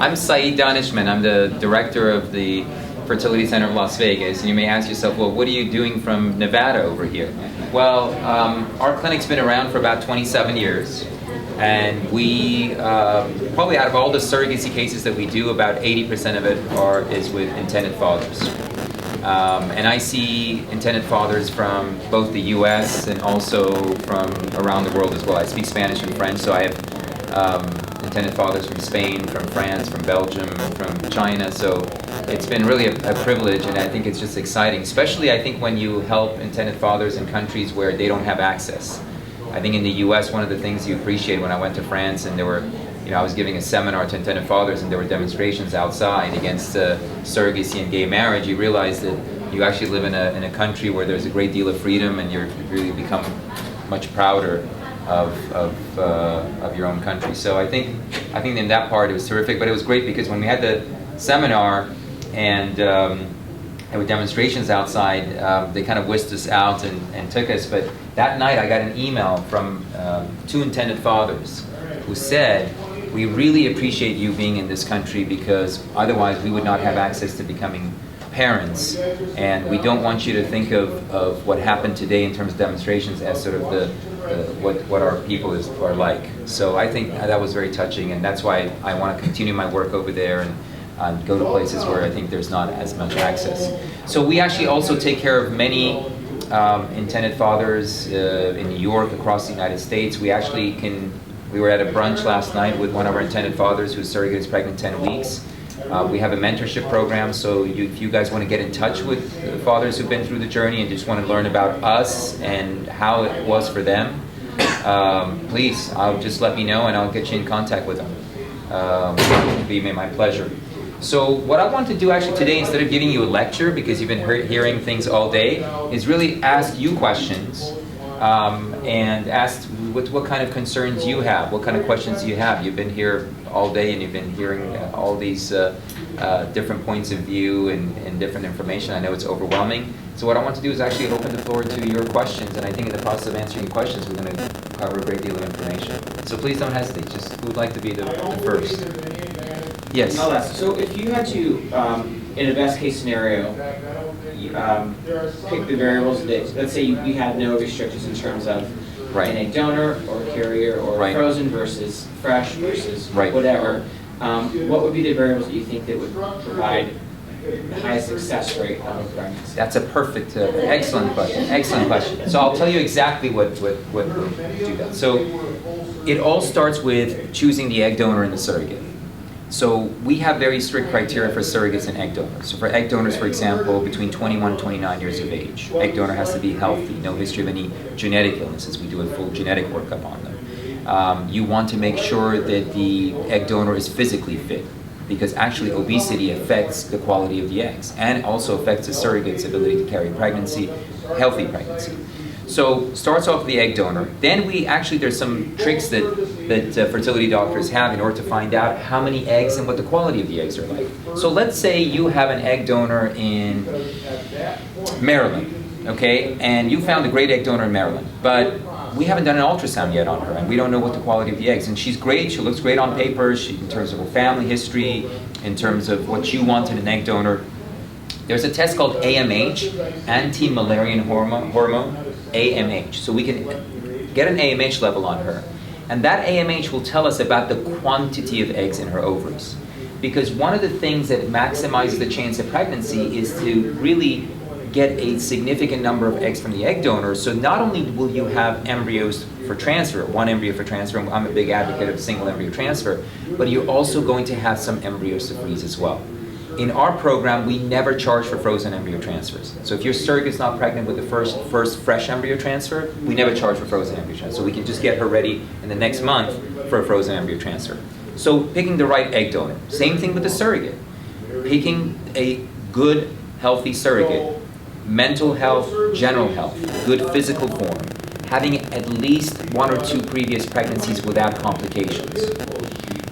I'm Saeed Danishman. I'm the director of the Fertility Center of Las Vegas. And you may ask yourself, well, what are you doing from Nevada over here? Well, our clinic's been around for about 27 years. And we, probably out of all the surrogacy cases that we do, about 80% of it is with intended fathers. And I see intended fathers from both the US and also from around the world as well. I speak Spanish and French, so I have intended fathers from Spain, from France, from Belgium, from China. So it's been really a privilege, and I think it's just exciting, especially I think when you help intended fathers in countries where they don't have access. I think in the US, one of the things you appreciate when I went to France and there were, I was giving a seminar to intended fathers and there were demonstrations outside against surrogacy and gay marriage, you realize that you actually live in a country where there's a great deal of freedom and you really become much prouder of your own country. So I think in that part it was terrific, but it was great because when we had the seminar and there were demonstrations outside, they kind of whisked us out and took us, but that night I got an email from 2 intended fathers who said, we really appreciate you being in this country because otherwise we would not have access to becoming parents, and we don't want you to think of what happened today in terms of demonstrations as sort of what our people are like. So I think that was very touching, and that's why I want to continue my work over there and go to places where I think there's not as much access. So we actually also take care of many intended fathers in New York, across the United States. We were at a brunch last night with one of our intended fathers whose surrogate is pregnant 10 weeks. We have a mentorship program, so if you guys want to get in touch with fathers who've been through the journey and just want to learn about us and how it was for them, please, just let me know and I'll get you in contact with them. It'll be my pleasure. So what I want to do actually today, instead of giving you a lecture, because you've been hearing things all day, is really ask you questions and ask what kind of concerns you have, what kind of questions you have. You've been here all day and you've been hearing all these different points of view and different information. I know it's overwhelming. So what I want to do is actually open the floor to your questions, and I think in the process of answering your questions, we're going to cover a great deal of information. So please don't hesitate. Just who would like to be the first? Yes. I'll ask. So if you had to, in a best case scenario, pick the variables that, let's say we had no restrictions in terms of an egg donor or carrier or frozen versus fresh versus whatever, what would be the variables that you think that would provide the highest success rate of a pregnancy? That's a perfect, excellent question. Excellent question. So I'll tell you exactly what will do that. So it all starts with choosing the egg donor and the surrogate. So we have very strict criteria for surrogates and egg donors. So for egg donors, for example, between 21 and 29 years of age, egg donor has to be healthy, no history of any genetic illnesses. We do a full genetic workup on them. You want to make sure that the egg donor is physically fit, because actually obesity affects the quality of the eggs and also affects the surrogate's ability to carry pregnancy, healthy pregnancy. So starts off the egg donor. Then there's some tricks that fertility doctors have in order to find out how many eggs and what the quality of the eggs are like. So let's say you have an egg donor in Maryland, okay, and you found a great egg donor in Maryland, but we haven't done an ultrasound yet on her, and we don't know what the quality of the eggs. And she's great, she looks great on paper, in terms of her family history, in terms of what you want in an egg donor. There's a test called AMH, anti-Müllerian hormone, AMH. So we can get an AMH level on her. And that AMH will tell us about the quantity of eggs in her ovaries. Because one of the things that maximizes the chance of pregnancy is to really get a significant number of eggs from the egg donor. So not only will you have embryos for transfer, one embryo for transfer, I'm a big advocate of single embryo transfer, but you're also going to have some embryos to freeze as well. In our program, we never charge for frozen embryo transfers. So if your surrogate's not pregnant with the first fresh embryo transfer, we never charge for frozen embryo transfer. So we can just get her ready in the next month for a frozen embryo transfer. So picking the right egg donor. Same thing with the surrogate. Picking a good, healthy surrogate. Mental health, general health, good physical form. Having at least 1 or 2 previous pregnancies without complications.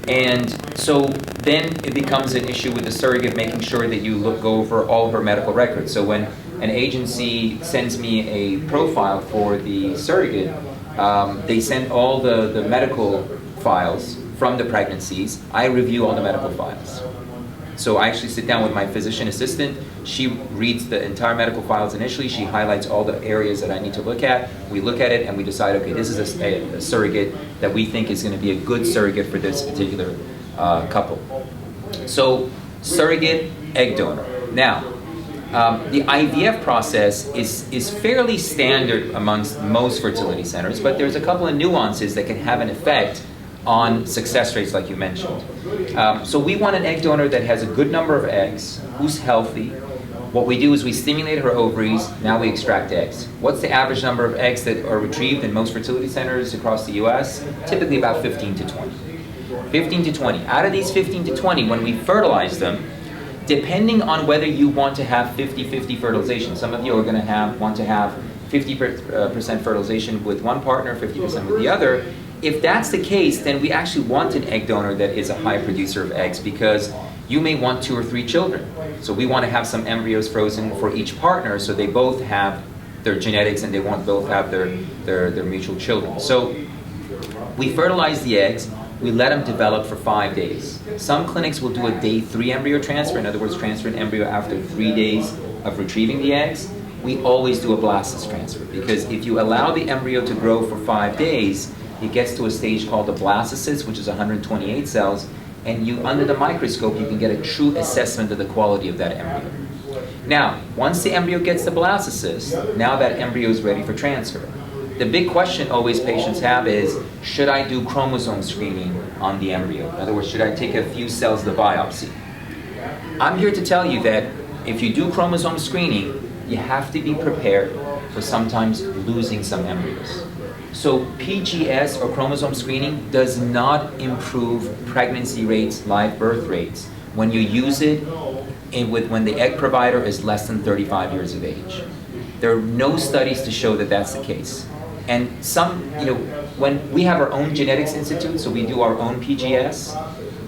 And so then it becomes an issue with the surrogate making sure that you go over all of her medical records. So when an agency sends me a profile for the surrogate, they send all the medical files from the pregnancies, I review all the medical files. So I actually sit down with my physician assistant. She reads the entire medical files initially. She highlights all the areas that I need to look at. We look at it and we decide, okay, this is a surrogate that we think is going to be a good surrogate for this particular couple. So surrogate egg donor. Now, the IVF process is fairly standard amongst most fertility centers, but there's a couple of nuances that can have an effect on success rates like you mentioned. So we want an egg donor that has a good number of eggs, who's healthy. What we do is we stimulate her ovaries, now we extract eggs. What's the average number of eggs that are retrieved in most fertility centers across the US? Typically about 15 to 20. 15 to 20. Out of these 15 to 20, when we fertilize them, depending on whether you want to have 50-50 fertilization, some of you are going to want to have 50% fertilization with one partner, 50% with the other. If that's the case, then we actually want an egg donor that is a high producer of eggs, because you may want 2 or 3 children. So we want to have some embryos frozen for each partner so they both have their genetics and they want both have their mutual children. So we fertilize the eggs, we let them develop for 5 days. Some clinics will do a day 3 embryo transfer, in other words, transfer an embryo after 3 days of retrieving the eggs. We always do a blastocyst transfer, because if you allow the embryo to grow for 5 days, it gets to a stage called the blastocyst, which is 128 cells, and you, under the microscope, you can get a true assessment of the quality of that embryo. Now, once the embryo gets the blastocyst, now that embryo is ready for transfer. The big question always patients have is, should I do chromosome screening on the embryo? In other words, should I take a few cells to biopsy? I'm here to tell you that if you do chromosome screening, you have to be prepared for sometimes losing some embryos. So PGS, or chromosome screening, does not improve pregnancy rates, live birth rates, when you use it when the egg provider is less than 35 years of age. There are no studies to show that that's the case. And when we have our own genetics institute, so we do our own PGS,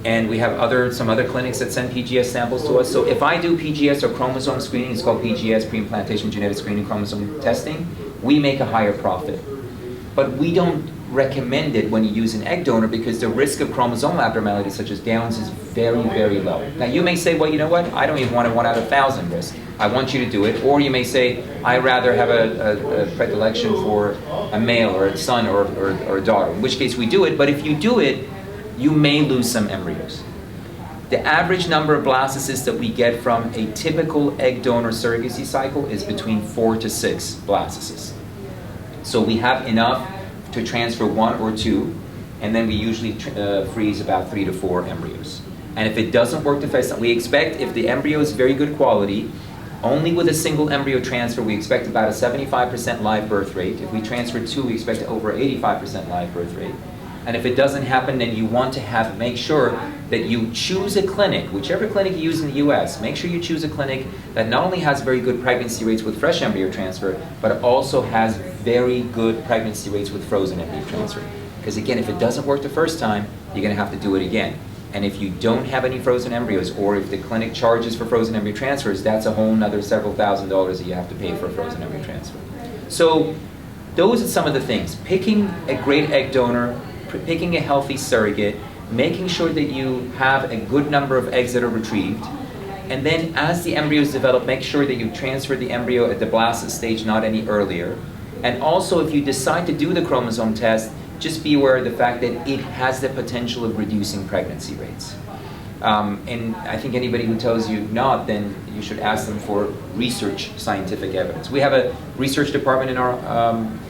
and we have some other clinics that send PGS samples to us. So if I do PGS or chromosome screening, it's called PGS, pre-implantation genetic screening chromosome testing, we make a higher profit. But we don't recommend it when you use an egg donor, because the risk of chromosomal abnormalities such as Downs is very, very low. Now you may say, well, you know what, I don't even want a 1 out of 1,000 risk. I want you to do it. Or you may say, I'd rather have a predilection for a male or a son or a daughter, in which case we do it. But if you do it, you may lose some embryos. The average number of blastocysts that we get from a typical egg donor surrogacy cycle is between 4 to 6 blastocysts. So we have enough to transfer 1 or 2, and then we usually freeze about 3 to 4 embryos. And if it doesn't work the first time, we expect, if the embryo is very good quality, only with a single embryo transfer, we expect about a 75% live birth rate. If we transfer 2, we expect over 85% live birth rate. And if it doesn't happen, then you want to make sure that you choose a clinic, whichever clinic you use in the US, make sure you choose a clinic that not only has very good pregnancy rates with fresh embryo transfer, but also has very good pregnancy rates with frozen embryo transfer. Because again, if it doesn't work the first time, you're going to have to do it again. And if you don't have any frozen embryos, or if the clinic charges for frozen embryo transfers, that's a whole nother several $1,000s that you have to pay for a frozen embryo transfer. So those are some of the things. Picking a great egg donor, picking a healthy surrogate, making sure that you have a good number of eggs that are retrieved, and then as the embryos develop, make sure that you transfer the embryo at the blastocyst stage, not any earlier. And also, if you decide to do the chromosome test, just be aware of the fact that it has the potential of reducing pregnancy rates. And I think anybody who tells you not, then you should ask them for research scientific evidence. We have a research department in our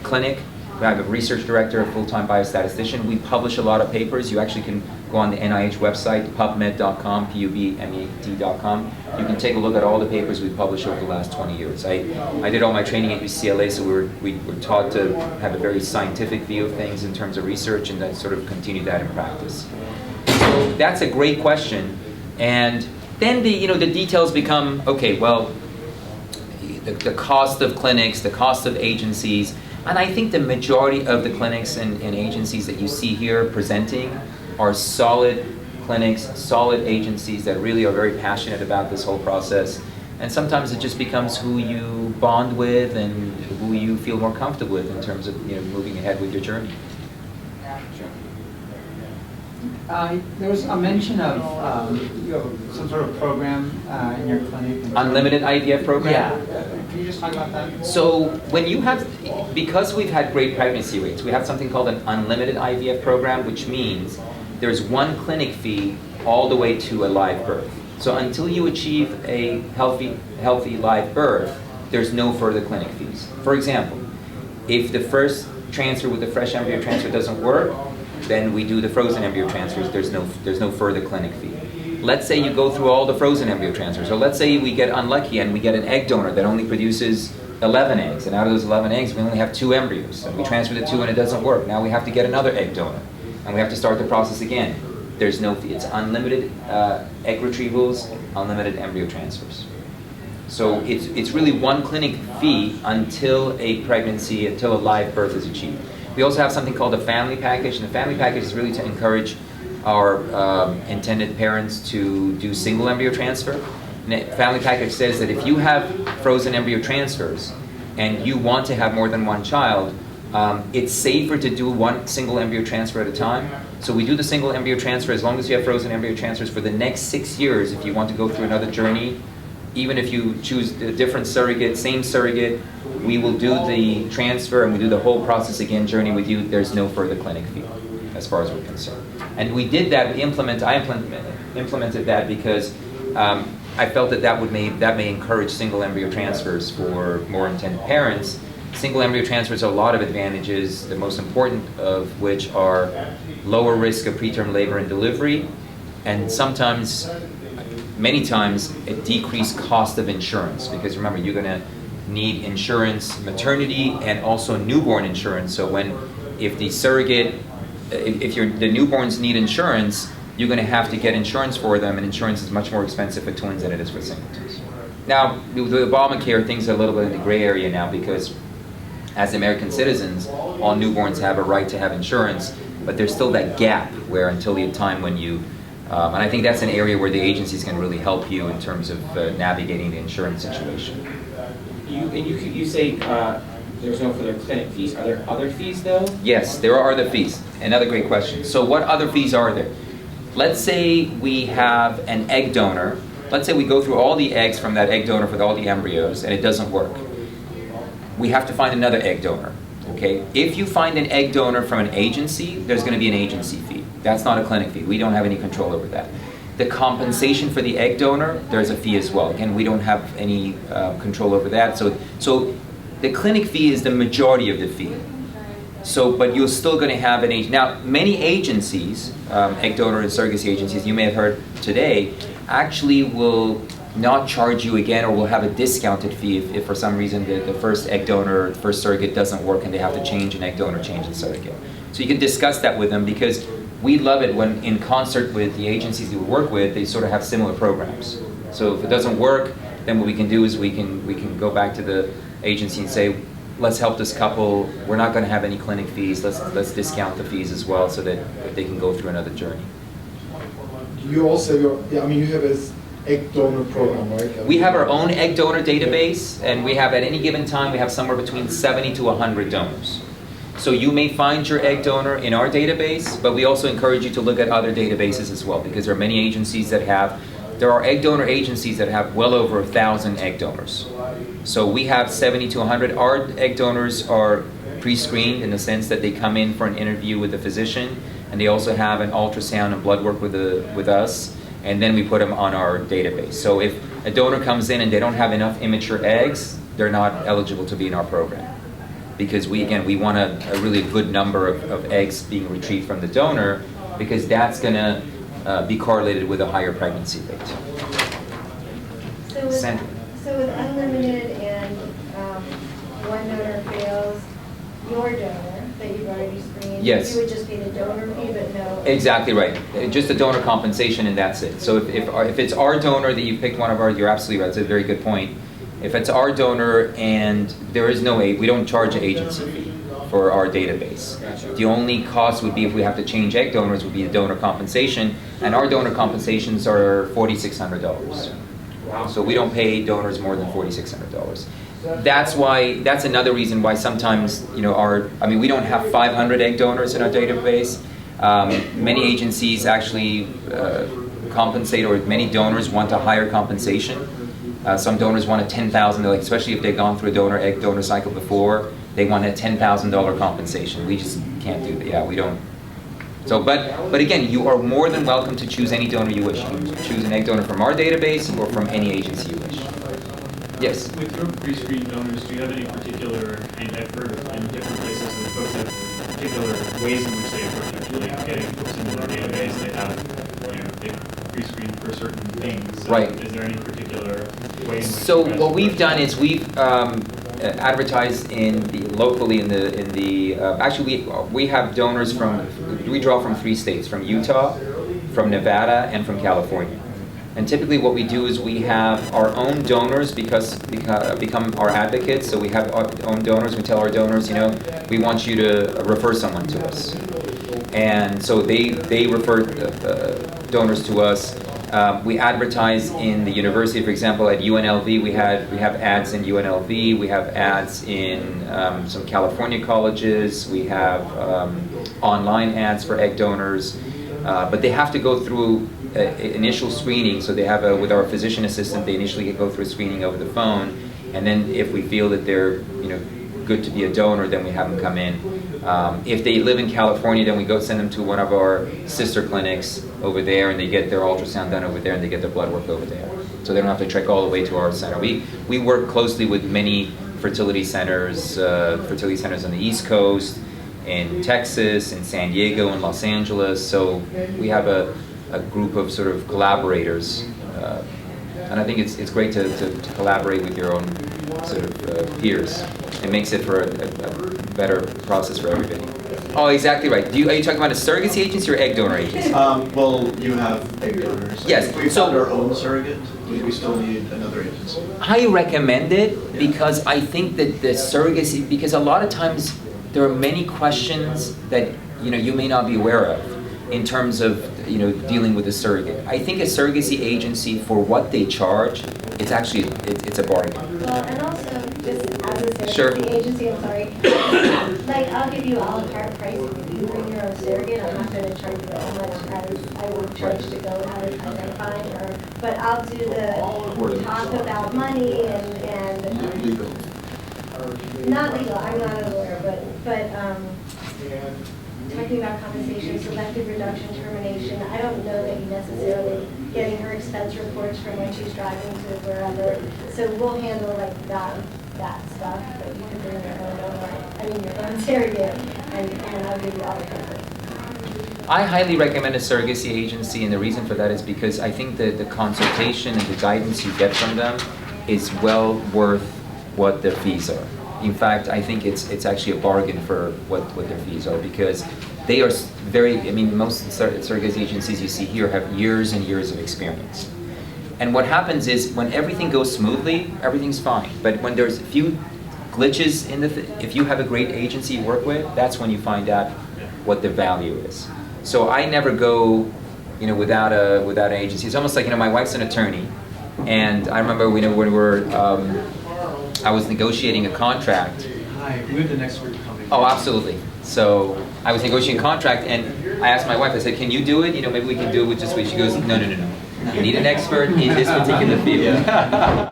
clinic. We have a research director, a full-time biostatistician. We publish a lot of papers. You actually can go on the NIH website, pubmed.com, pubmed.com. You can take a look at all the papers we published over the last 20 years. I did all my training at UCLA, so we were taught to have a very scientific view of things in terms of research, and then sort of continue that in practice. So that's a great question. And then the details become, okay, well, the cost of clinics, the cost of agencies. And I think the majority of the clinics and agencies that you see here presenting are solid clinics, solid agencies that really are very passionate about this whole process. And sometimes it just becomes who you bond with and who you feel more comfortable with in terms of moving ahead with your journey. Sure. There was a mention of you have some sort of program in your clinic. Unlimited IVF program? Yeah. Can you just talk about that? So when you have, because we've had great pregnancy rates, we have something called an unlimited IVF program, which means there's one clinic fee all the way to a live birth. So until you achieve a healthy live birth, there's no further clinic fees. For example, if the first transfer with the fresh embryo transfer doesn't work, then we do the frozen embryo transfers. There's no further clinic fee. Let's say you go through all the frozen embryo transfers, or let's say we get unlucky and we get an egg donor that only produces 11 eggs, and out of those 11 eggs we only have 2 embryos, and we transfer the 2 and it doesn't work. Now we have to get another egg donor, and we have to start the process again. There's no fee. It's unlimited egg retrievals, unlimited embryo transfers. So it's really one clinic fee until a pregnancy, until a live birth is achieved. We also have something called a family package, and the family package is really to encourage our intended parents to do single embryo transfer. And the family package says that if you have frozen embryo transfers and you want to have more than one child, it's safer to do one single embryo transfer at a time. So we do the single embryo transfer as long as you have frozen embryo transfers for the next 6 years. If you want to go through another journey, even if you choose a different surrogate, same surrogate, we will do the transfer and we do the whole process again, journey with you. There's no further clinic fee as far as we're concerned. And we did that, I implemented that because I felt that may encourage single embryo transfers for more intended parents. Single embryo transfers have a lot of advantages, the most important of which are lower risk of preterm labor and delivery, and sometimes, many times, a decreased cost of insurance, because remember, you're going to need insurance, maternity, and also newborn insurance. So if the surrogate, if the newborns need insurance, you're going to have to get insurance for them, and insurance is much more expensive for twins than it is for singletons. Now, with Obamacare, things are a little bit in the gray area now, because as American citizens, all newborns have a right to have insurance, but there's still that gap where until the time when you, and I think that's an area where the agencies can really help you in terms of navigating the insurance situation. You say there's no further clinic fees. Are there other fees though? Yes, there are other fees. Another great question. So what other fees are there? Let's say we have an egg donor. Let's say we go through all the eggs from that egg donor for all the embryos and it doesn't work. We have to find another egg donor. Okay? If you find an egg donor from an agency, there's going to be an agency fee. That's not a clinic fee. We don't have any control over that. The compensation for the egg donor, there's a fee as well. Again, we don't have any control over that. So the clinic fee is the majority of the fee. So, but you're still going to have an agent. Now, many agencies, egg donor and surrogacy agencies, you may have heard today, actually will not charge you again, or will have a discounted fee if for some reason the first egg donor, the first surrogate doesn't work and they have to change an egg donor, change the surrogate. So you can discuss that with them, because we love it when in concert with the agencies that we work with, they sort of have similar programs. So if it doesn't work, then what we can do is we can go back to the agency and say, let's help this couple. We're not going to have any clinic fees. Let's discount the fees as well so that they can go through another journey. You also, you have this egg donor program, right? We have our own egg donor database, and we have at any given time, we have somewhere between 70 to 100 donors. So you may find your egg donor in our database, but we also encourage you to look at other databases as well, because there are many agencies that there are egg donor agencies that have well over 1,000 egg donors. So we have 70 to 100. Our egg donors are pre-screened in the sense that they come in for an interview with the physician, and they also have an ultrasound and blood work with us, and then we put them on our database. So if a donor comes in and they don't have enough immature eggs, they're not eligible to be in our program. Because we want a really good number of eggs being retrieved from the donor, because that's going to be correlated with a higher pregnancy rate. So with unlimited and one donor fails, your donor that you've already screened, yes, you would just pay the donor fee, but no. Exactly right. Just the donor compensation, and that's it. So if it's our donor that you picked one of ours, you're absolutely right. That's a very good point. If it's our donor and there is no aid, we don't charge an agency fee for our database. Gotcha. The only cost would be if we have to change egg donors, would be the donor compensation, and our donor compensations are $4,600. Wow. So we don't pay donors more than $4,600. That's another reason why sometimes, we don't have 500 egg donors in our database. Many agencies actually compensate, or many donors want a higher compensation. Some donors want a $10,000, like, especially if they've gone through a egg donor cycle before, they want a $10,000 compensation. We just can't do that. Yeah, we don't. So, but again, you are more than welcome to choose any donor you wish. You can choose an egg donor from our database or from any agency you wish. Yes? With your pre-screened donors, do you have any particular, and I've heard in different places that folks have particular ways in which they approach actually getting folks into their database? They have, they pre-screen for certain things. So right. Is there any particular way in which So what we've done is we've advertised locally in the actually we have donors we draw from 3 states, from Utah, from Nevada, and from California. And typically what we do is we have our own donors become our advocates. So we have our own donors. We tell our donors, we want you to refer someone to us. And so they refer donors to us. We advertise in the university, for example, at UNLV. We have ads in UNLV. We have ads in some California colleges. We have online ads for egg donors. But they have to go through initial screening. So they have with our physician assistant, they initially go through a screening over the phone, and then if we feel that they're good to be a donor, then we have them come in. If they live in California, then we go send them to one of our sister clinics over there, and they get their ultrasound done over there, and they get their blood work over there. So they don't have to trek all the way to our center. We work closely with many fertility centers on the East Coast, in Texas, in San Diego, in Los Angeles. So we have a group of sort of collaborators, and I think it's great to collaborate with your own sort of peers. It makes it for a better process for everybody. Oh, exactly right. Are you talking about a surrogacy agency or egg donor agency? Well, you have egg donors. Yes. If we found our own surrogate, we still need another agency. I recommend it because I think that the surrogacy, because a lot of times there are many questions that you may not be aware of in terms of dealing with a surrogate. I think a surrogacy agency, for what they charge, it's actually it's a bargain. Well, and also just as a surrogacy Sure. agency, I'm sorry, like I'll give you a la carte pricing. If you bring your own surrogate, I'm not going to charge you as much as I would charge to go identifying her, but I'll do the talk about money and Legal. not legal. I'm not a lawyer, but talking about compensation, selective reduction, termination. I don't know that you necessarily getting her expense reports from when she's driving to wherever. So we'll handle like that stuff, but you can bring your own donor, your own surrogate, and I'll give you all the comfort. I highly recommend a surrogacy agency, and the reason for that is because I think that the consultation and the guidance you get from them is well worth what their fees are. In fact, I think it's actually a bargain for what their fees are, because they are most surrogacy agencies you see here have years and years of experience. And what happens is when everything goes smoothly, everything's fine. But when there's a few glitches in if you have a great agency you work with, that's when you find out what the value is. So I never go, without an agency. It's almost like, my wife's an attorney, and I remember when we were, I was negotiating a contract. Hi, we have the next word coming. Oh, absolutely. So I was negotiating a contract, and I asked my wife, I said, can you do it? Maybe we can do it with just, she goes, no. You need an expert in this particular field.